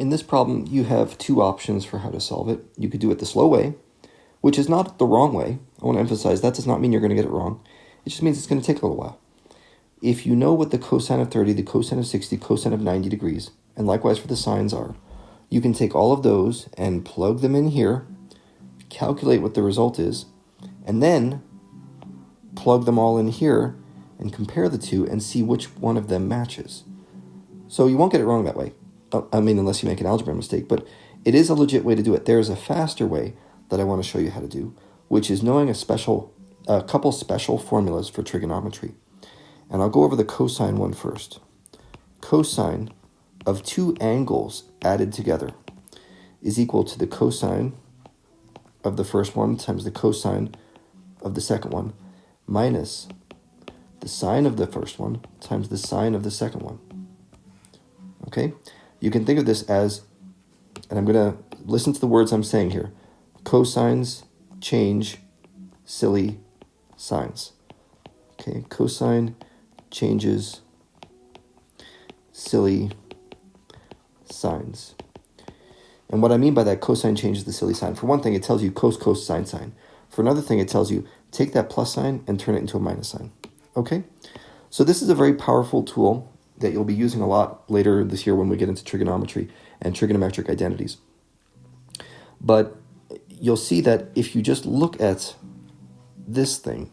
In this problem, you have two options for how to solve it. You could do it the slow way, which is not the wrong way. I want to emphasize that does not mean you're going to get it wrong. It just means it's going to take a little while. If you know what the cosine of 30, the cosine of 60, cosine of 90 degrees, and likewise for the sines are, you can take all of those and plug them in here, calculate what the result is, and then plug them all in here and compare the two and see which one of them matches. So you won't get it wrong that way. I mean, unless you make an algebra mistake, but it is a legit way to do it. There is a faster way that I want to show you how to do, which is knowing a couple special formulas for trigonometry. And I'll go over the cosine one first. Cosine of two angles added together is equal to the cosine of the first one times the cosine of the second one minus the sine of the first one times the sine of the second one. Okay? You can think of this as, and I'm going to listen to the words I'm saying here, cosines change silly sines. Okay, cosine changes silly sines. And what I mean by that, cosine changes the silly sign. For one thing, it tells you cos, cos, sine, sine. For another thing, it tells you take that plus sign and turn it into a minus sign. Okay? So this is a very powerful tool that you'll be using a lot later this year when we get into trigonometry and trigonometric identities. But you'll see that if you just look at this thing,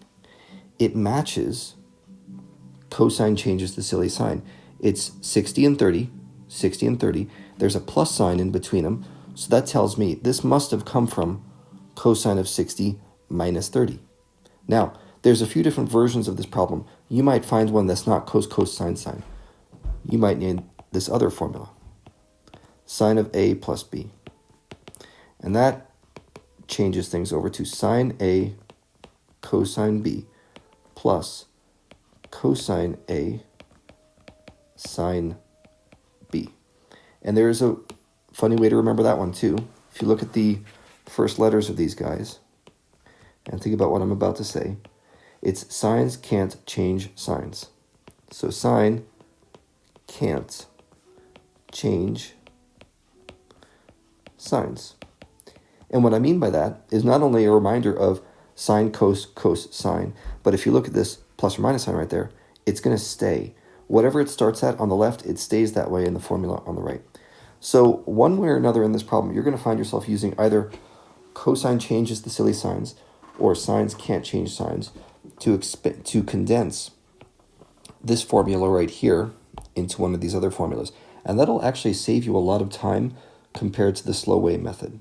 it matches cosine changes the silly sign. It's 60 and 30, 60 and 30. There's a plus sign in between them, so that tells me this must have come from cosine of 60 minus 30. Now, there's a few different versions of this problem. You might find one that's not cos, cos, sine, sine. You might need this other formula, sine of A plus B. And that changes things over to sine A cosine B plus cosine A sine B. And there's a funny way to remember that one too. If you look at the first letters of these guys and think about what I'm about to say, it's sines can't change sines. So sine can't change sines. And what I mean by that is not only a reminder of sine, cos, cos, sine, but if you look at this plus or minus sign right there, it's going to stay. Whatever it starts at on the left, it stays that way in the formula on the right. So one way or another in this problem, you're going to find yourself using either cosine changes the silly signs or sines can't change sines to condense this formula right here into one of these other formulas. And that'll actually save you a lot of time compared to the slow way method.